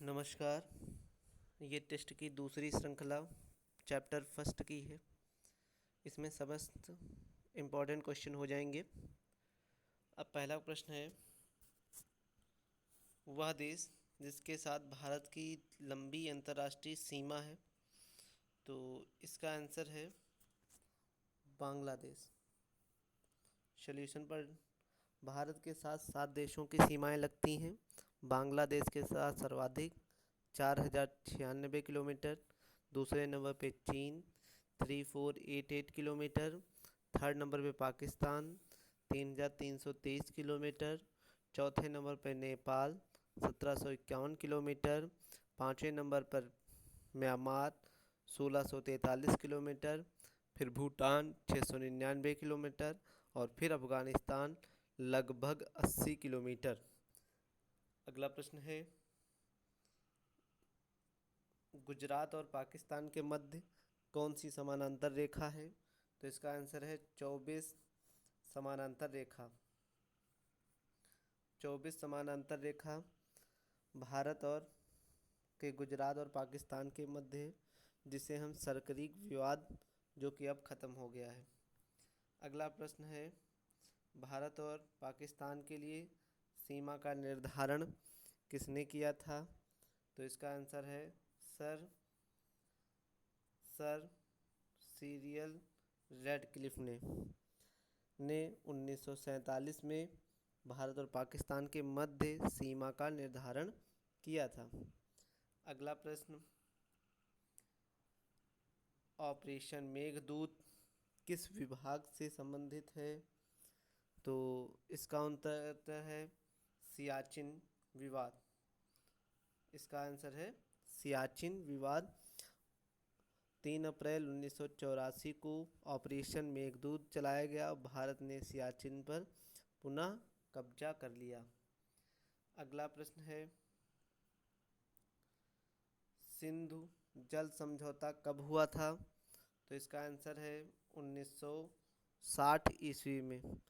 नमस्कार। ये टेस्ट की दूसरी श्रृंखला चैप्टर फर्स्ट की है। इसमें समस्त इम्पोर्टेंट क्वेश्चन हो जाएंगे। अब पहला प्रश्न है, वह देश जिसके साथ भारत की लंबी अंतर्राष्ट्रीय सीमा है। तो इसका आंसर है बांग्लादेश। सॉल्यूशन पर भारत के साथ 7 देशों की सीमाएं लगती हैं। बांग्लादेश के साथ सर्वाधिक 4096 किलोमीटर, दूसरे नंबर पे चीन 3488 किलोमीटर, थर्ड नंबर पे पाकिस्तान 3323 किलोमीटर, चौथे नंबर पर नेपाल 1751 किलोमीटर, पाँचवें नंबर पर म्यांमार 1643 किलोमीटर, फिर भूटान 699 किलोमीटर और फिर अफ़गानिस्तान लगभग 80 किलोमीटर। अगला प्रश्न है, गुजरात और पाकिस्तान के मध्य कौन सी समानांतर रेखा है? तो इसका आंसर है 24 समानांतर रेखा। 24 समानांतर रेखा भारत और गुजरात और पाकिस्तान के मध्य है, जिसे हम सरकरी विवाद, जो कि अब ख़त्म हो गया है। अगला प्रश्न है, भारत और पाकिस्तान के लिए सीमा का निर्धारण किसने किया था? तो इसका आंसर है सर सीरियल रेडक्लिफ ने 1947 में भारत और पाकिस्तान के मध्य सीमा का निर्धारण किया था। अगला प्रश्न, ऑपरेशन मेघदूत किस विभाग से संबंधित है? तो इसका उत्तर है सियाचिन विवाद। इसका आंसर है सियाचिन विवाद। 3 अप्रैल 1984 को ऑपरेशन मेघदूत चलाया गया और भारत ने सियाचिन पर पुनः कब्जा कर लिया। अगला प्रश्न है, सिंधु जल समझौता कब हुआ था? तो इसका आंसर है 1960 ईस्वी में।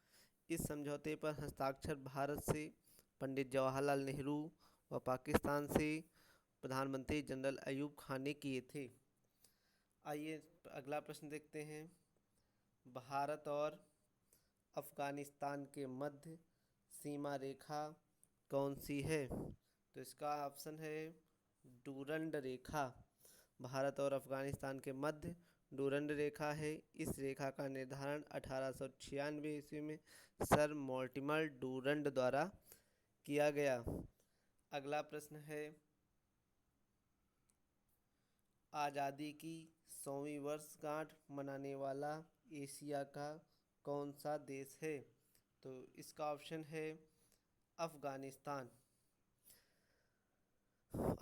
इस समझौते पर हस्ताक्षर भारत से पंडित जवाहरलाल नेहरू व पाकिस्तान से प्रधानमंत्री जनरल अयूब खान ने किए थे। आइए अगला प्रश्न देखते हैं, भारत और अफ़गानिस्तान के मध्य सीमा रेखा कौन सी है? तो इसका ऑप्शन है डूरंड रेखा। भारत और अफ़गानिस्तान के मध्य डूरंड रेखा है। इस रेखा का निर्धारण 1896 ईस्वी में सर मॉर्टिमर डूरंड द्वारा किया गया। अगला प्रश्न है, आज़ादी की 100वीं वर्षगांठ मनाने वाला एशिया का कौन सा देश है? तो इसका ऑप्शन है अफ़गानिस्तान।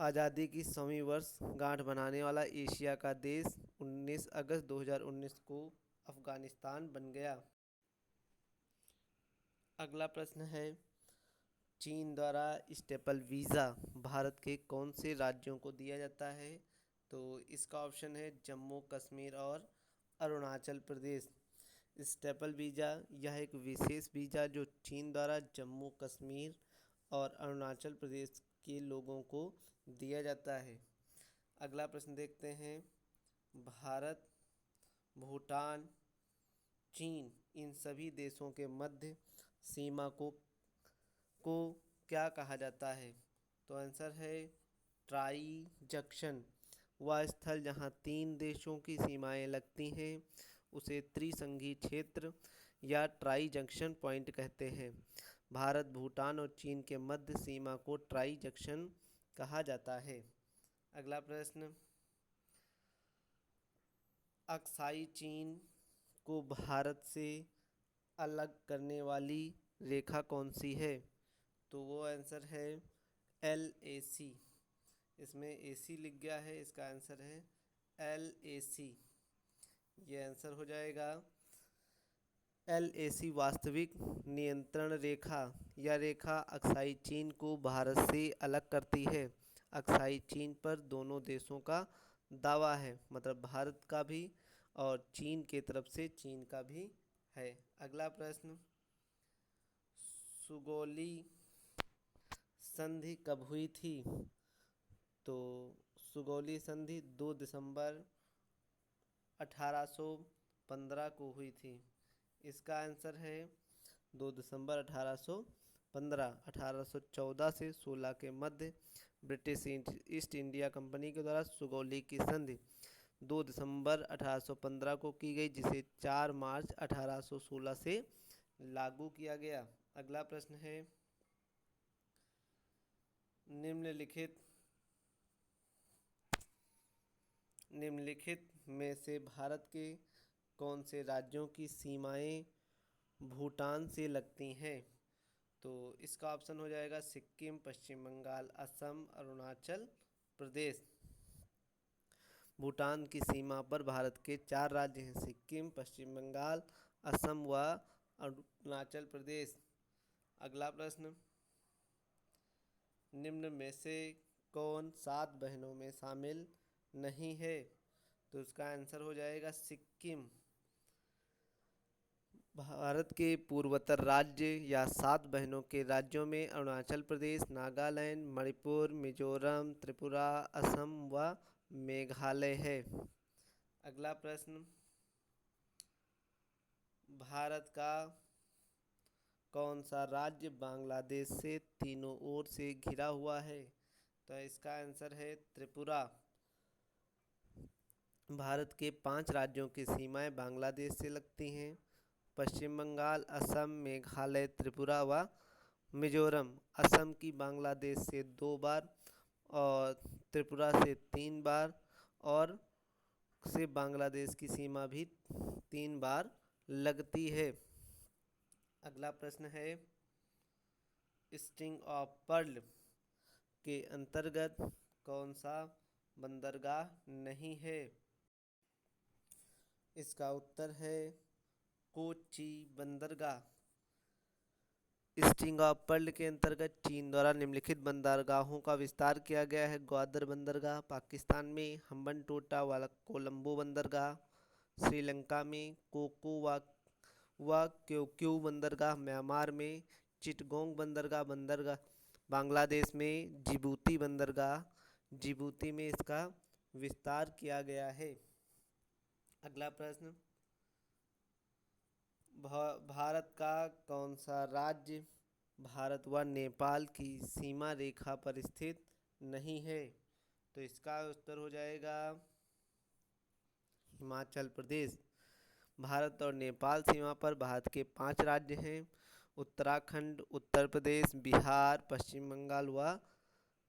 आज़ादी की 100वीं वर्षगांठ मनाने वाला एशिया का देश 19 अगस्त 2019 को अफ़गानिस्तान बन गया। अगला प्रश्न है, चीन द्वारा स्टेपल वीज़ा भारत के कौन से राज्यों को दिया जाता है? तो इसका ऑप्शन है जम्मू कश्मीर और अरुणाचल प्रदेश। स्टेपल वीज़ा यह एक विशेष वीज़ा जो चीन द्वारा जम्मू कश्मीर और अरुणाचल प्रदेश के लोगों को दिया जाता है। अगला प्रश्न देखते हैं, भारत, भूटान, चीन इन सभी देशों के मध्य सीमा को क्या कहा जाता है? तो आंसर है ट्राई जंक्शन। वह स्थल जहां 3 देशों की सीमाएं लगती हैं उसे त्रिसंघी क्षेत्र या ट्राई जंक्शन पॉइंट कहते हैं। भारत, भूटान और चीन के मध्य सीमा को ट्राई जंक्शन कहा जाता है। अगला प्रश्न, अक्साई चीन को भारत से अलग करने वाली रेखा कौन सी है? तो वो आंसर है LAC। इसमें AC लिख गया है, इसका आंसर है LAC। ये आंसर हो जाएगा। LAC वास्तविक नियंत्रण रेखा या रेखा अक्साई चीन को भारत से अलग करती है। अक्साई चीन पर दोनों देशों का दावा है, मतलब भारत का भी और चीन के तरफ से चीन का भी है। अगला प्रश्न, सुगोली संधि कब हुई थी? तो सुगौली संधि 2 दिसंबर 1815 को हुई थी। इसका आंसर है 2 दिसंबर 1815। 1814 से 16 के मध्य ब्रिटिश ईस्ट इंडिया कंपनी के द्वारा सुगौली की संधि 2 दिसंबर 1815 को की गई, जिसे 4 मार्च 1816 से लागू किया गया। अगला प्रश्न है, निम्नलिखित में से भारत के कौन से राज्यों की सीमाएं भूटान से लगती हैं? तो इसका ऑप्शन हो जाएगा सिक्किम, पश्चिम बंगाल, असम, अरुणाचल प्रदेश। भूटान की सीमा पर भारत के 4 राज्य हैं, सिक्किम, पश्चिम बंगाल, असम व अरुणाचल प्रदेश। अगला प्रश्न, निम्न में से कौन 7 बहनों में शामिल नहीं है? तो इसका आंसर हो जाएगा सिक्किम। भारत के पूर्वोत्तर राज्य या 7 बहनों के राज्यों में अरुणाचल प्रदेश, नागालैंड, मणिपुर, मिजोरम, त्रिपुरा, असम व मेघालय है। अगला प्रश्न, भारत का कौन सा राज्य बांग्लादेश से तीनों ओर से घिरा हुआ है? तो इसका आंसर है त्रिपुरा। भारत के 5 राज्यों की सीमाएं बांग्लादेश से लगती हैं, पश्चिम बंगाल, असम, मेघालय, त्रिपुरा व मिजोरम। असम की बांग्लादेश से 2 बार और त्रिपुरा से 3 बार और से बांग्लादेश की सीमा भी 3 बार लगती है। अगला प्रश्न है, स्ट्रिंग ऑफ पर्ल के अंतर्गत कौन सा बंदरगाह नहीं है? इसका उत्तर है कोच्चि बंदरगाह। स्ट्रिंग ऑफ पर्ल के अंतर्गत चीन द्वारा निम्नलिखित बंदरगाहों का विस्तार किया गया है: ग्वादर बंदरगाह पाकिस्तान में, हम्बनटोटा वाला कोलंबो बंदरगाह श्रीलंका में, कोको व क्योक्यू बंदरगाह म्यांमार में, चिटगोंग बंदरगाह बांग्लादेश में, जिबूती में इसका विस्तार किया गया है। अगला प्रश्न, भारत का कौन सा राज्य भारत व नेपाल की सीमा रेखा पर स्थित नहीं है? तो इसका उत्तर हो जाएगा हिमाचल प्रदेश। भारत और नेपाल सीमा पर भारत के 5 राज्य हैं: उत्तराखंड, उत्तर प्रदेश, बिहार, पश्चिम बंगाल व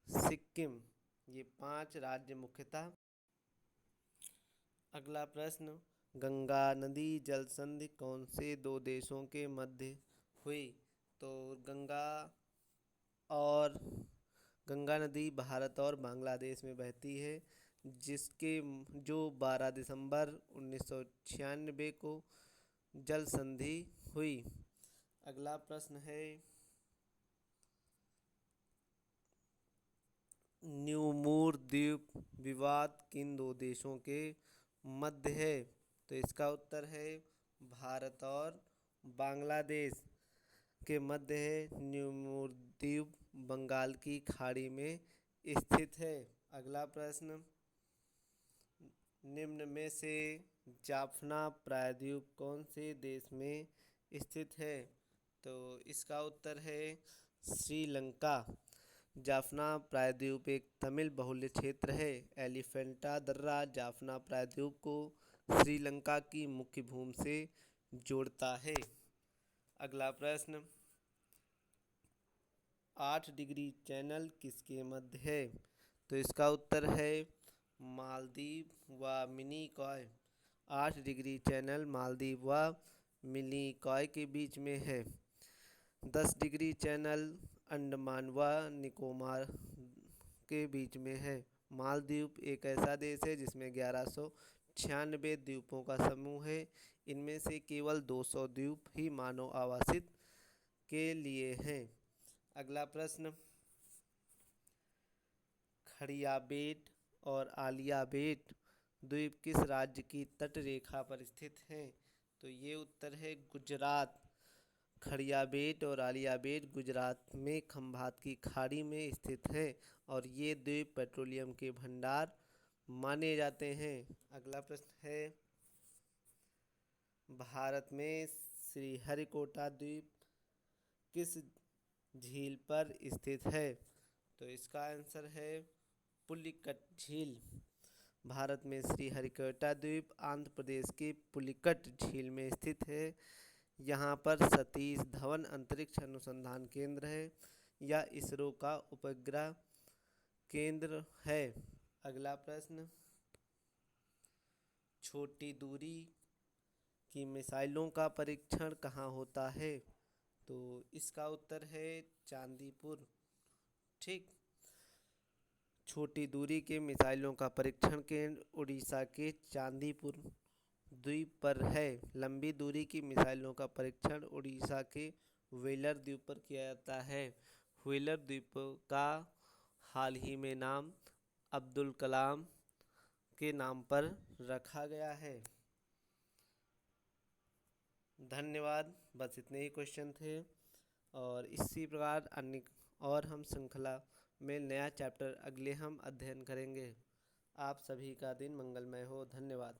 सिक्किम। ये 5 राज्य मुख्यतः। अगला प्रश्न, गंगा नदी जल संधि कौन से 2 देशों के मध्य हुई? तो गंगा नदी भारत और बांग्लादेश में बहती है, जो 12 दिसंबर 1996 को जल संधि हुई। अगला प्रश्न है, न्यूमूर द्वीप विवाद किन 2 देशों के मध्य है? तो इसका उत्तर है भारत और बांग्लादेश के मध्य है। न्यूमूर द्वीप बंगाल की खाड़ी में स्थित है। अगला प्रश्न, निम्न में से जाफना प्रायद्वीप कौन से देश में स्थित है? तो इसका उत्तर है श्रीलंका। जाफना प्रायद्वीप एक तमिल बहुल्य क्षेत्र है। एलिफेंटा दर्रा जाफना प्रायद्वीप को श्रीलंका की मुख्य भूमि से जोड़ता है। अगला प्रश्न, 8 डिग्री चैनल किसके मध्य है? तो इसका उत्तर है मालदीव व मिनिकॉय। 8 डिग्री चैनल मालदीव व मिनिकॉय के बीच में है। 10 डिग्री चैनल अंडमान व निकोबार के बीच में है। मालदीव एक ऐसा देश है जिसमें 1196 द्वीपों का समूह है। इनमें से केवल 200 द्वीप ही मानव आवासित के लिए हैं। अगला प्रश्न, खड़िया बेट और आलिया बेट द्वीप किस राज्य की तट रेखा पर स्थित हैं? तो ये उत्तर है गुजरात। खड़िया बेट और आलिया बेट गुजरात में खंभात की खाड़ी में स्थित हैं और ये द्वीप पेट्रोलियम के भंडार माने जाते हैं। अगला प्रश्न है, भारत में श्रीहरिकोटा द्वीप किस झील पर स्थित है? तो इसका आंसर है पुलिकट झील। भारत में श्रीहरिकोटा द्वीप आंध्र प्रदेश के पुलिकट झील में स्थित है। यहाँ पर सतीश धवन अंतरिक्ष अनुसंधान केंद्र है या इसरो का उपग्रह केंद्र है। अगला प्रश्न, छोटी दूरी की मिसाइलों का परीक्षण कहाँ होता है? तो इसका उत्तर है चांदीपुर। ठीक, छोटी दूरी के मिसाइलों का परीक्षण केंद्र उड़ीसा के चांदीपुर द्वीप पर है। लंबी दूरी की मिसाइलों का परीक्षण उड़ीसा के व्हीलर द्वीप पर किया जाता है। व्हीलर द्वीप का हाल ही में नाम अब्दुल कलाम के नाम पर रखा गया है। धन्यवाद। बस इतने ही क्वेश्चन थे और इसी प्रकार अन्य और हम श्रृंखला में नया चैप्टर अगले हम अध्ययन करेंगे। आप सभी का दिन मंगलमय हो। धन्यवाद।